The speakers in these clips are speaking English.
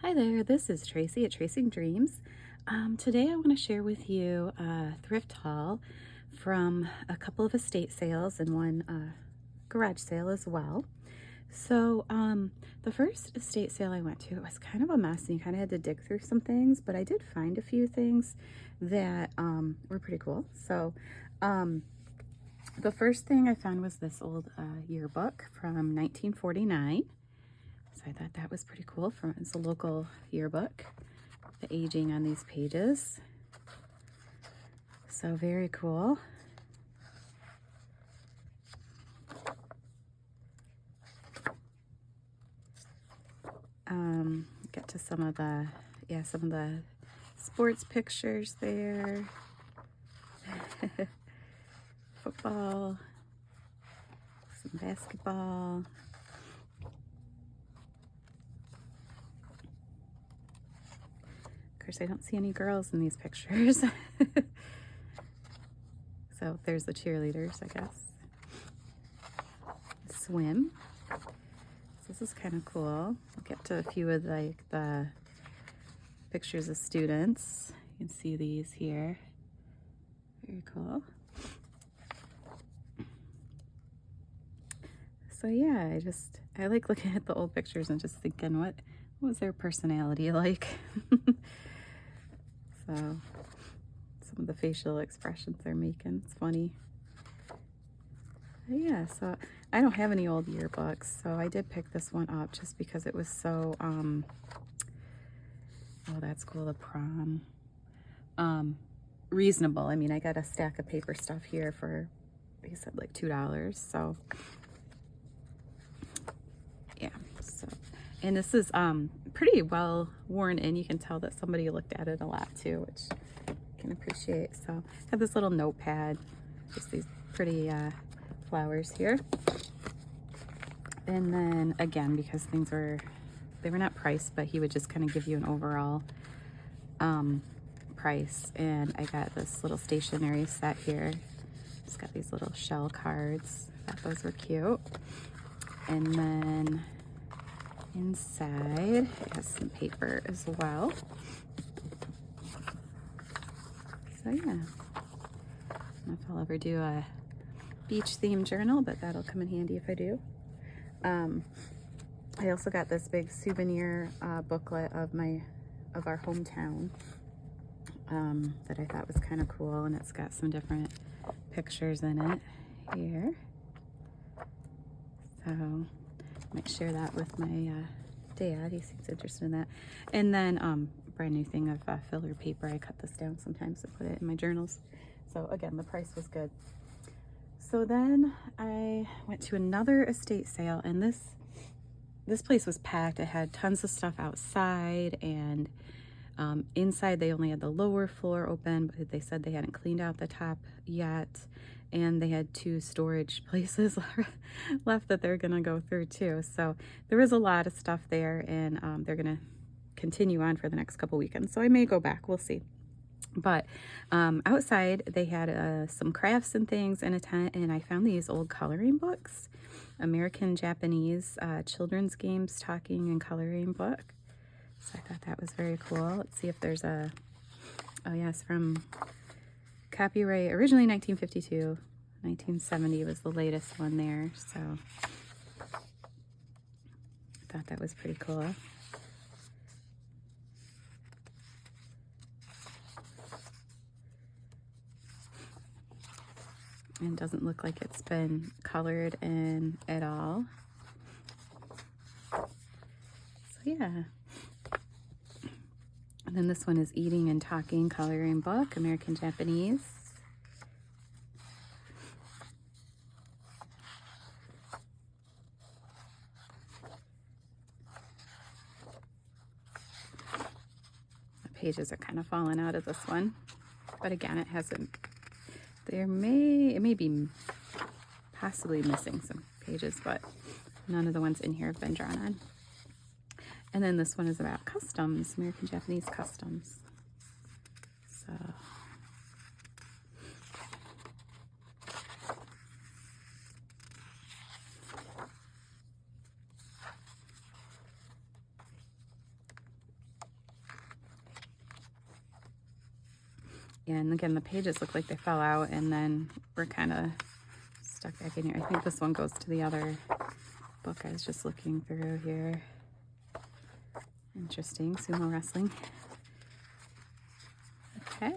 Hi there, this is Tracy at Tracing Dreams. Today I want to share with you a thrift haul from a couple of estate sales and one garage sale as well. The first estate sale I went to, it was kind of a mess and you kind of had to dig through some things, but I did find a few things that were pretty cool. The first thing I found was this old yearbook from 1949. So I thought that was pretty cool. It's a local yearbook. The aging on these pages. So very cool. Get to some of the sports pictures there. Football, some basketball. Of course, I don't see any girls in these pictures. So there's the cheerleaders, I guess. Swim. So this is kind of cool. We'll get to a few of the pictures of students. You can see these here. Very cool. So yeah, I like looking at the old pictures and just thinking, what was their personality like? So some of the facial expressions they're making, it's funny. But yeah, so I don't have any old yearbooks, so I did pick this one up just because it was so, oh, that's cool, the prom. Reasonable. I mean, I got a stack of paper stuff here for, they said like $2, so yeah. So, and this is pretty well worn in. You can tell that somebody looked at it a lot too, which I can appreciate. So I have this little notepad, just these pretty flowers here. And then again, because they were not priced, but he would just kind of give you an overall price. And I got this little stationery set here. It's got these little shell cards. I thought those were cute. And then inside it has some paper as well. So yeah, I don't know if I'll ever do a beach themed journal, but that'll come in handy if I do. I also got this big souvenir booklet of our hometown that I thought was kind of cool, and it's got some different pictures in it here. So I might share that with my dad. He seems interested in that. And then brand new thing of filler paper. I cut this down sometimes to put it in my journals. So again, the price was good. So then I went to another estate sale, and this place was packed. It had tons of stuff outside, and inside they only had the lower floor open, but they said they hadn't cleaned out the top yet. And they had 2 storage places left that they're gonna go through too. So there was a lot of stuff there, and they're gonna continue on for the next couple weekends. So I may go back, we'll see. But outside they had some crafts and things in a tent, and I found these old coloring books, American Japanese children's games, talking and coloring book. So I thought that was very cool. Let's see if there's oh yes, from copyright originally 1952, 1970 was the latest one there. So I thought that was pretty cool. And it doesn't look like it's been colored in at all. So yeah. And then this one is Eating and Talking Coloring Book, American Japanese. The pages are kind of falling out of this one. But again, it hasn't, it may be possibly missing some pages, but none of the ones in here have been drawn on. And then this one is about customs, American Japanese customs. So And again, the pages look like they fell out and then we're kind of stuck back in here. I think this one goes to the other book I was just looking through here. Interesting, sumo wrestling. Okay,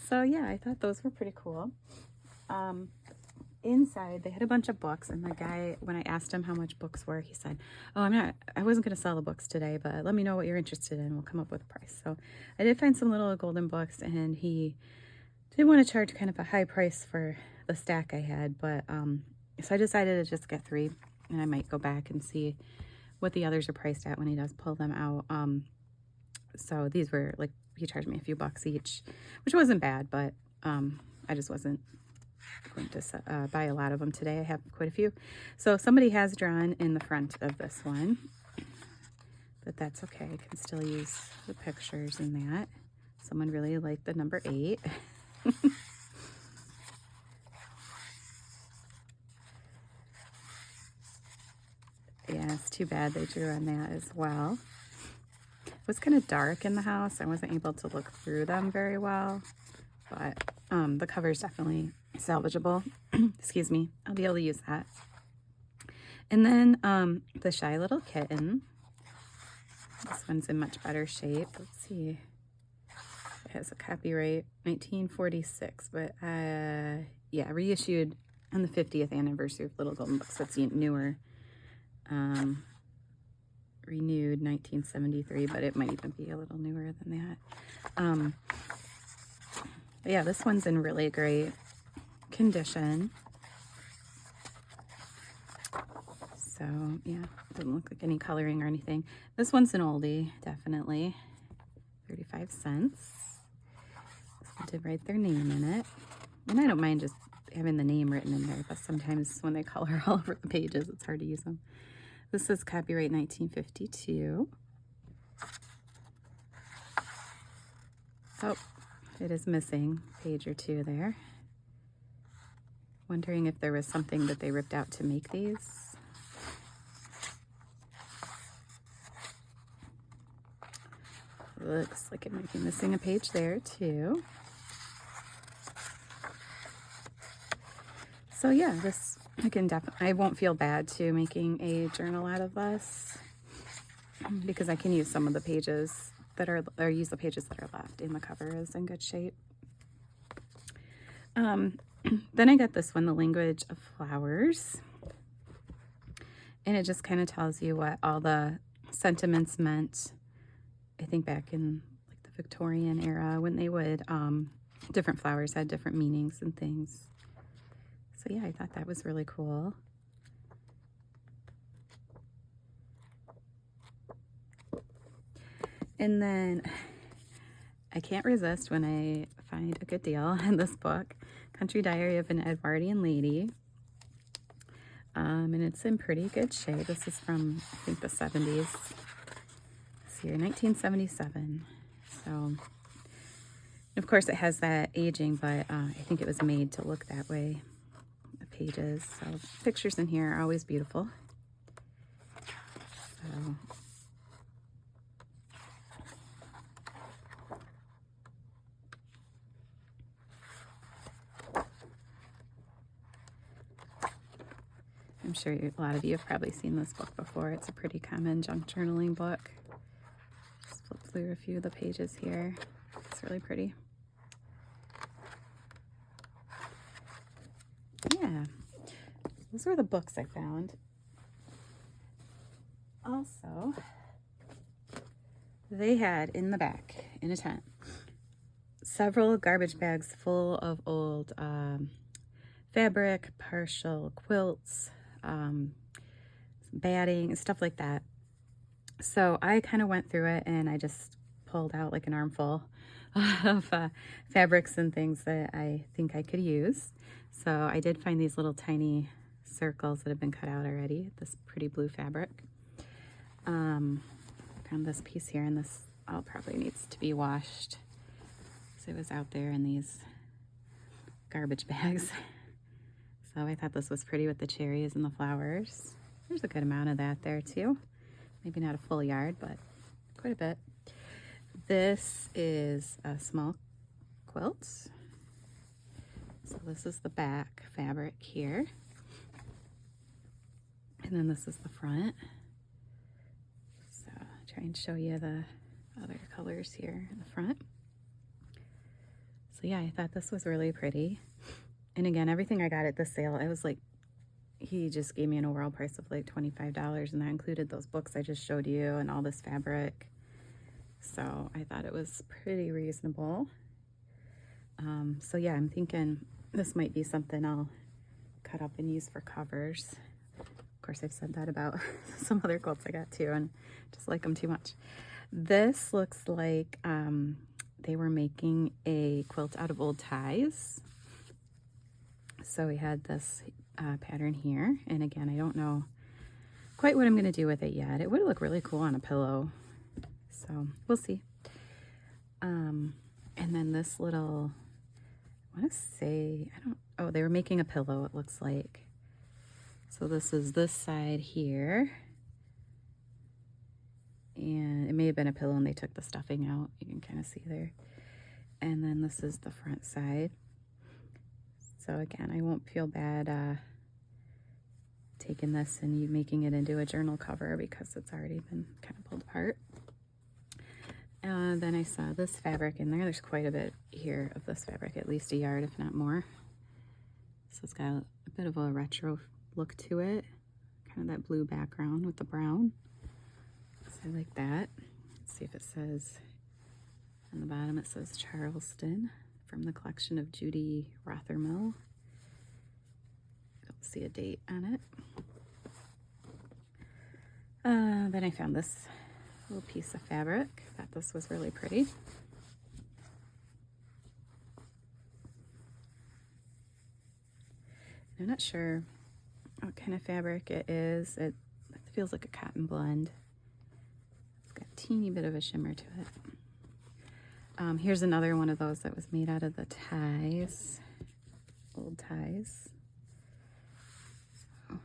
so yeah, I thought those were pretty cool. Inside, they had a bunch of books, and the guy, when I asked him how much books were, he said, oh, I wasn't going to sell the books today, but let me know what you're interested in. We'll come up with a price. So I did find some little golden books, and he did want to charge kind of a high price for the stack I had, but so I decided to just get 3, and I might go back and see what the others are priced at when he does pull them out. So these were like, he charged me a few bucks each, which wasn't bad, but I just wasn't going to buy a lot of them today. I have quite a few. So somebody has drawn in the front of this one, but that's okay. I can still use the pictures in that. Someone really liked the number 8. Yeah, it's too bad they drew on that as well. It was kind of dark in the house. I wasn't able to look through them very well, but the cover is definitely salvageable. Excuse me. I'll be able to use that. And then the Shy Little Kitten. This one's in much better shape. Let's see. It has a copyright 1946, but yeah, reissued on the 50th anniversary of Little Golden Books. That's newer. Renewed 1973, but it might even be a little newer than that. But yeah, this one's in really great condition. So yeah, doesn't look like any coloring or anything. This one's an oldie, definitely. 35 cents. So did write their name in it. And I don't mind just having the name written in there, but sometimes when they color all over the pages, it's hard to use them. This is copyright 1952. Oh, it is missing a page or 2 there. Wondering if there was something that they ripped out to make these. Looks like it might be missing a page there too. So yeah, this I won't feel bad too making a journal out of this because I can use some of the pages that are, or use the pages that are left, and the cover is in good shape. Then I got this one, The Language of Flowers, and it just kind of tells you what all the sentiments meant, I think back in like the Victorian era when they would, different flowers had different meanings and things. So yeah, I thought that was really cool. And then I can't resist when I find a good deal in this book, Country Diary of an Edwardian Lady. And it's in pretty good shape. This is from, I think, the 70s. This year, 1977. So, of course, it has that aging, but I think it was made to look that way. Pages. So pictures in here are always beautiful. So I'm sure a lot of you have probably seen this book before. It's a pretty common junk journaling book. Just flip through a few of the pages here. It's really pretty. Yeah, those were the books I found. Also, they had in the back, in a tent, several garbage bags full of old fabric, partial quilts, batting, stuff like that. So I kind of went through it and I just pulled out like an armful of fabrics and things that I think I could use. So I did find these little tiny circles that have been cut out already, this pretty blue fabric. Found this piece here, and this all probably needs to be washed. So it was out there in these garbage bags. So I thought this was pretty with the cherries and the flowers. There's a good amount of that there too. Maybe not a full yard, but quite a bit. This is a small quilt. So this is the back fabric here. And then this is the front. So I'll try and show you the other colors here in the front. So yeah, I thought this was really pretty. And again, everything I got at the sale, I was like, he just gave me an overall price of like $25, and that included those books I just showed you and all this fabric. So I thought it was pretty reasonable. So yeah, I'm thinking this might be something I'll cut up and use for covers. Of course, I've said that about some other quilts I got too, and just like them too much. This looks like they were making a quilt out of old ties. So we had this pattern here, and again, I don't know quite what I'm going to do with it yet. It would look really cool on a pillow, so we'll see. And then this little, I want to say, oh, they were making a pillow, it looks like. So this is this side here, and it may have been a pillow and they took the stuffing out. You can kind of see there. And then this is the front side. So again, I won't feel bad taking this and you making it into a journal cover because it's already been kind of pulled apart. Then I saw this fabric in there. There's quite a bit here of this fabric, at least a yard, if not more. So it's got a bit of a retro look to it, kind of that blue background with the brown. So I like that. Let's see if it says, on the bottom it says Charleston, from the collection of Judy Rothermel. I don't see a date on it. Then I found this little piece of fabric. Thought this was really pretty. I'm not sure what kind of fabric it is. It feels like a cotton blend. It's got a teeny bit of a shimmer to it. Here's another one of those that was made out of the ties, old ties. So,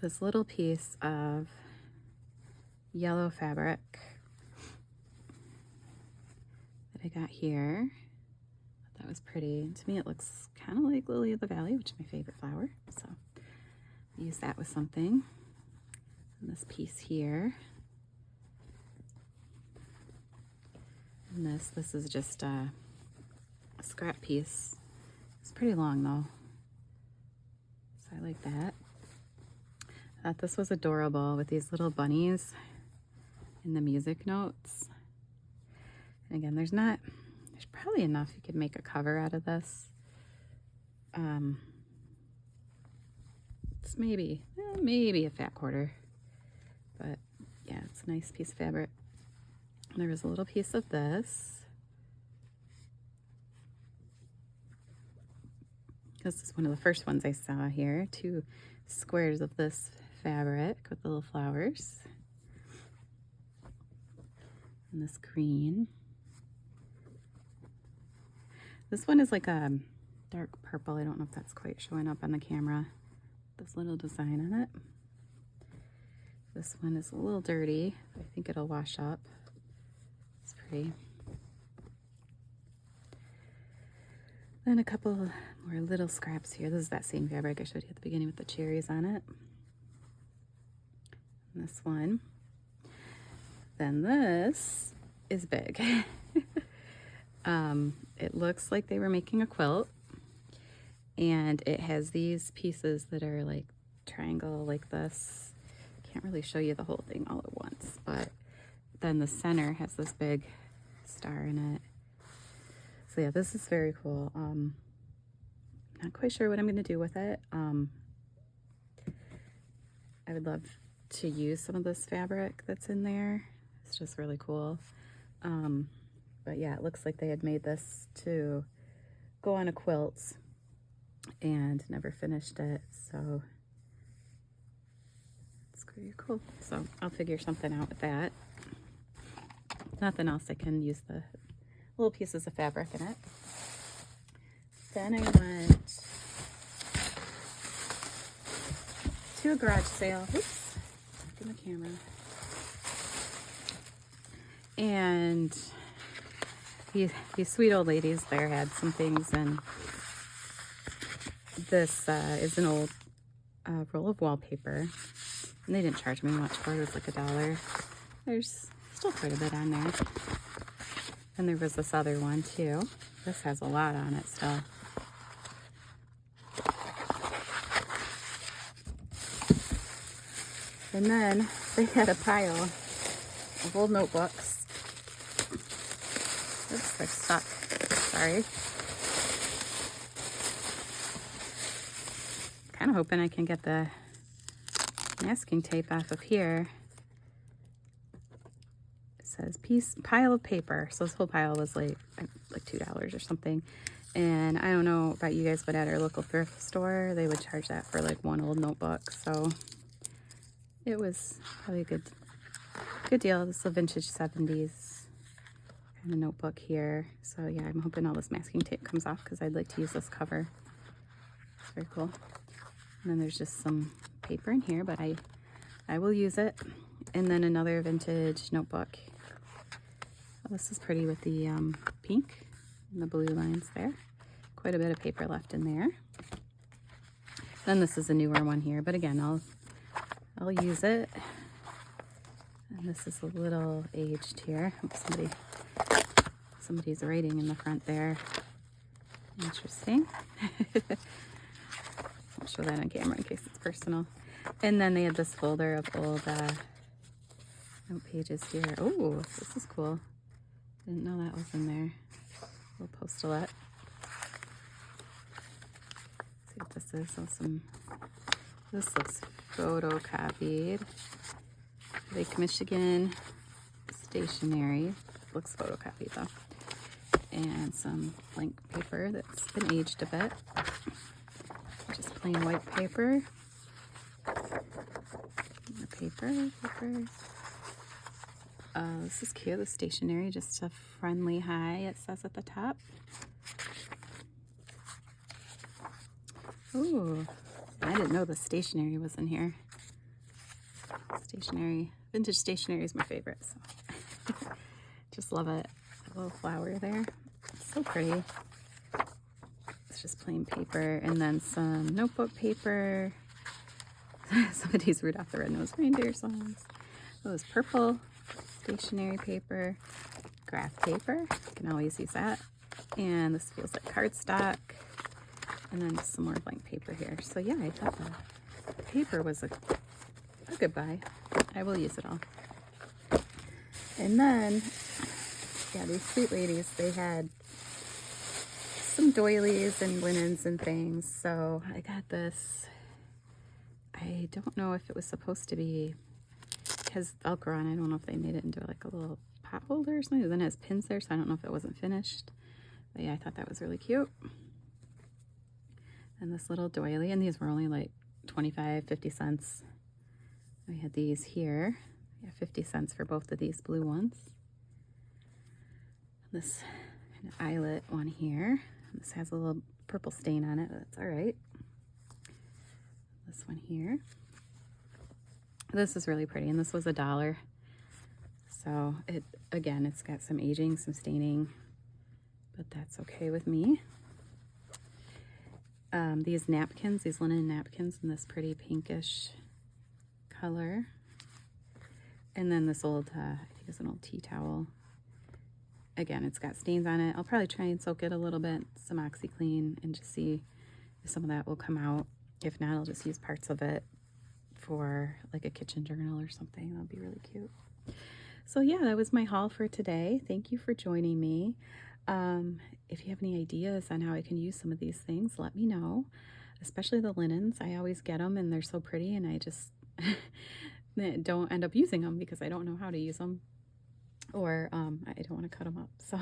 this little piece of yellow fabric that I got here. That was pretty. To me, it looks kind of like Lily of the Valley, which is my favorite flower. So use that with something. And this piece here. And this is just a scrap piece. It's pretty long though, so I like that. I thought this was adorable with these little bunnies in the music notes. And again, there's probably enough you could make a cover out of this. It's maybe a fat quarter, but yeah, it's a nice piece of fabric. There was a little piece of this. This is one of the first ones I saw here. 2 squares of this fabric with little flowers. And this green. This one is like a dark purple. I don't know if that's quite showing up on the camera. This little design on it. This one is a little dirty, but I think it'll wash up. It's pretty. Then a couple more little scraps here. This is that same fabric I showed you at the beginning with the cherries on it. And this one. Then this is big. It looks like they were making a quilt, and it has these pieces that are like triangle like this. Can't really show you the whole thing all at once, but then the center has this big star in it. So yeah, this is very cool. Not quite sure what I'm going to do with it. I would love to use some of this fabric that's in there. It's just really cool. But yeah, it looks like they had made this to go on a quilt and never finished it. So it's pretty cool. So I'll figure something out with that. Nothing else, I can use the little pieces of fabric in it. Then I went to a garage sale. Oops, back in the camera. And these sweet old ladies there had some things, and this is an old roll of wallpaper, and they didn't charge me much for it. It was like $1. There's still quite a bit on there. And there was this other one too. This has a lot on it still. And then they had a pile of old notebooks. Oops, they're stuck. Sorry. Kind of hoping I can get the masking tape off of here. It says pile of paper. So this whole pile was like $2 or something. And I don't know about you guys, but at our local thrift store, they would charge that for like one old notebook. So it was probably a good deal. This is a vintage 70s kind of notebook here. So yeah, I'm hoping all this masking tape comes off because I'd like to use this cover. It's very cool. And then there's just some paper in here, but I will use it. And then another vintage notebook. Oh, this is pretty with the pink and the blue lines there. Quite a bit of paper left in there. Then this is a newer one here, but again, I'll use it. And this is a little aged here. Somebody's writing in the front there. Interesting. I'll show that on camera in case it's personal. And then they had this folder of old note pages here. Oh, this is cool. Didn't know that was in there. A little postulette. Let's see what this is. So this looks photocopied. Lake Michigan stationery. Looks photocopied though. And some blank paper that's been aged a bit. Just plain white paper. More paper. This is cute. The stationery, just a friendly hi, it says at the top. Ooh, I didn't know the stationery was in here. Stationery, vintage stationery is my favorite. So just love it. A little flower there. It's so pretty. It's just plain paper, and then some notebook paper. Some of these Rudolph the Red-Nosed Reindeer songs. Oh, it's purple stationery paper, graph paper. You can always use that. And this feels like cardstock. And then just some more blank paper here. So yeah, I thought the paper was a good buy. I will use it all. And then, yeah, these sweet ladies, they had some doilies and linens and things. So I got this. I don't know if it was supposed to be, because Velcro on, I don't know if they made it into like a little pot holder or something. Then it has pins there, so I don't know if it wasn't finished. But yeah, I thought that was really cute. And this little doily, and these were only like 25, 50 cents. We had these here. Yeah, 50 cents for both of these blue ones. This kind of eyelet one here. This has a little purple stain on it, but that's all right. This one here. This is really pretty, and this was $1. So again, it's got some aging, some staining, but that's okay with me. These napkins, these linen napkins in this pretty pinkish color. And then this old, I think it's an old tea towel. Again, it's got stains on it. I'll probably try and soak it a little bit, some OxyClean, and just see if some of that will come out. If not, I'll just use parts of it for like a kitchen journal or something. That'll be really cute. So yeah, that was my haul for today. Thank you for joining me. If you have any ideas on how I can use some of these things, let me know, especially the linens. I always get them and they're so pretty, and I just don't end up using them because I don't know how to use them, or I don't want to cut them up. So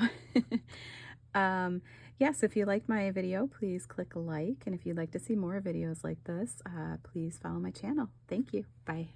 yes, if you like my video, please click like, and if you'd like to see more videos like this, please follow my channel. Thank you. Bye.